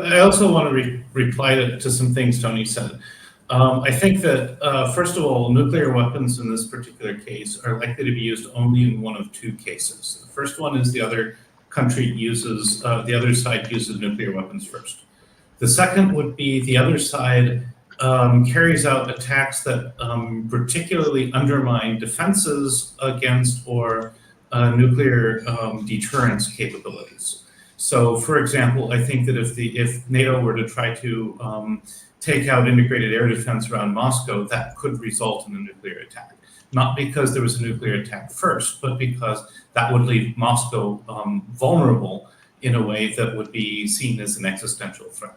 I also want to reply to some things Tony said. I think that, first of all, nuclear weapons in this particular case are likely to be used only in one of two cases. The first one is the other side uses nuclear weapons first. The second would be the other side carries out attacks that particularly undermine defenses against or nuclear deterrence capabilities. So, for example, I think that if NATO were to try to take out integrated air defense around Moscow, that could result in a nuclear attack. Not because there was a nuclear attack first, but because that would leave Moscow vulnerable in a way that would be seen as an existential threat.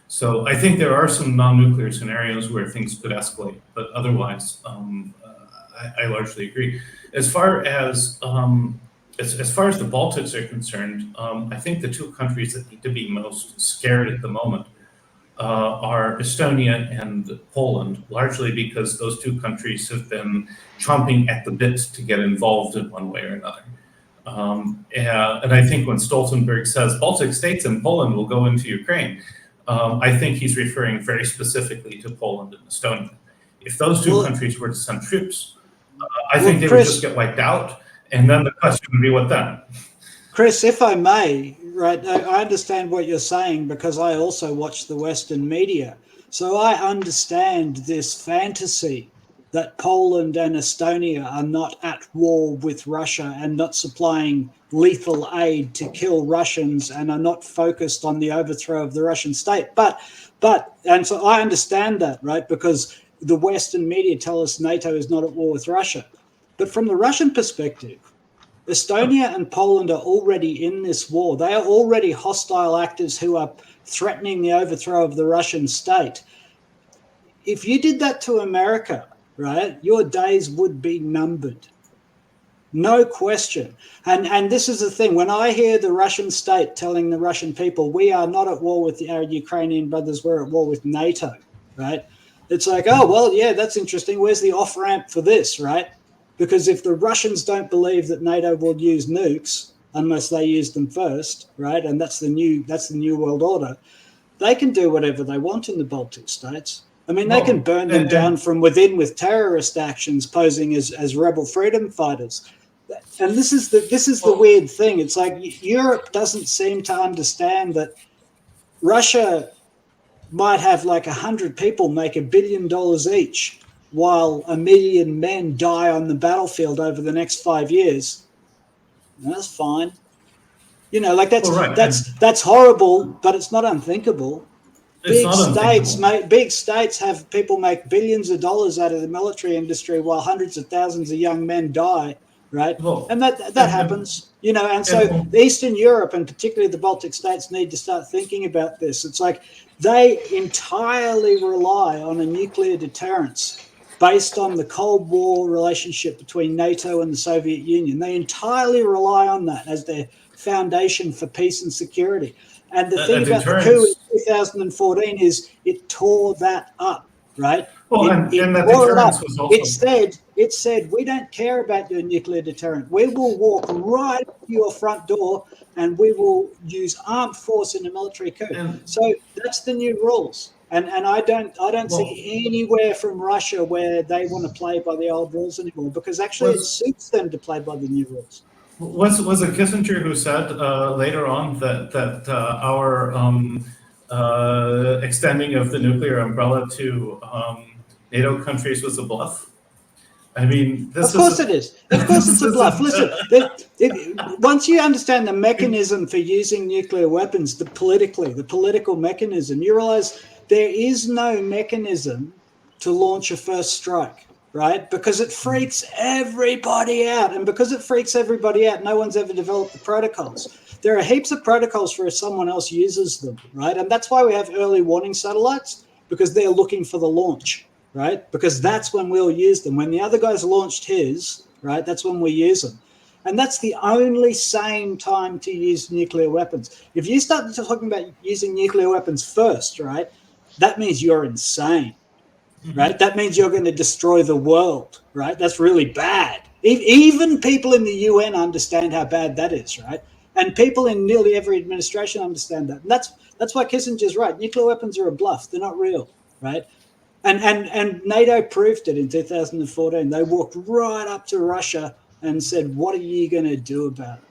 So I think there are some non-nuclear scenarios where things could escalate, but otherwise, I largely agree. As far as the Baltics are concerned, I think the two countries that need to be most scared at the moment are Estonia and Poland, largely because those two countries have been chomping at the bit to get involved in one way or another. And I think when Stoltenberg says Baltic states and Poland will go into Ukraine, I think he's referring very specifically to Poland and Estonia. If those two countries were to send troops, I think they would just get wiped out, and then the question would be, what then? Chris, if I may, right, I understand what you're saying because I also watch the Western media. So I understand this fantasy that Poland and Estonia are not at war with Russia and not supplying lethal aid to kill Russians and are not focused on the overthrow of the Russian state. And so I understand that, right, because the Western media tell us NATO is not at war with Russia. But from the Russian perspective, Estonia and Poland are already in this war. They are already hostile actors who are threatening the overthrow of the Russian state. If you did that to America, right, your days would be numbered. No question. And this is the thing. When I hear the Russian state telling the Russian people, we are not at war with our Ukrainian brothers, we're at war with NATO, right? It's like, oh, well, yeah, that's interesting. Where's the off-ramp for this, right? Because if the Russians don't believe that NATO will use nukes unless they use them first, right, and that's the new world order, they can do whatever they want in the Baltic states. I mean, they can burn them down from within with terrorist actions posing as rebel freedom fighters. And this is the weird thing. It's like Europe doesn't seem to understand that Russia might have like 100 people make $1 billion each, while 1 million men die on the battlefield over the next 5 years. And that's fine. You know, like that's horrible, but it's not unthinkable. Big states have people make billions of dollars out of the military industry while hundreds of thousands of young men die, right? And that happens, you know. And so Eastern Europe and particularly the Baltic states need to start thinking about this. It's like they entirely rely on a nuclear deterrence based on the Cold War relationship between NATO and the Soviet Union. They entirely rely on that as their foundation for peace and security. And the thing about the coup in 2014 is it tore that up, right? It said, we don't care about your nuclear deterrent. We will walk right to your front door and we will use armed force in a military coup. So that's the new rules. And I don't see anywhere from Russia where they want to play by the old rules anymore, because actually it suits them to play by the new rules. Was it Kissinger who said later on that our extending of the nuclear umbrella to NATO countries was a bluff? I mean, of course it is. Of course it's a bluff. Listen, once you understand the mechanism for using nuclear weapons, the political mechanism, you realize there is no mechanism to launch a first strike, right? Because it freaks everybody out. And because it freaks everybody out, no one's ever developed the protocols. There are heaps of protocols for if someone else uses them, right? And that's why we have early warning satellites, because they're looking for the launch, right? Because that's when we'll use them. When the other guy's launched his, right, that's when we use them. And that's the only sane time to use nuclear weapons. If you start talking about using nuclear weapons first, right, that means you're insane, right? That means you're going to destroy the world, right? That's really bad. Even people in the UN understand how bad that is, right? And people in nearly every administration understand that. And that's why Kissinger's right. Nuclear weapons are a bluff. They're not real, right? And NATO proved it in 2014. They walked right up to Russia and said, what are you going to do about it,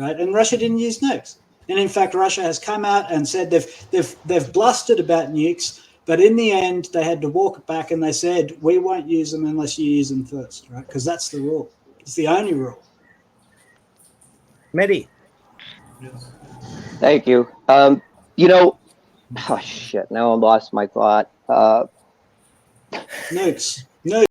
right? And Russia didn't use nukes. And in fact, Russia has come out and said they've blustered about nukes, but in the end, they had to walk it back and they said, we won't use them unless you use them first, right? Because that's the rule. It's the only rule. Mehdi. Yes. Thank you. You know, oh shit, now I lost my thought. Nukes.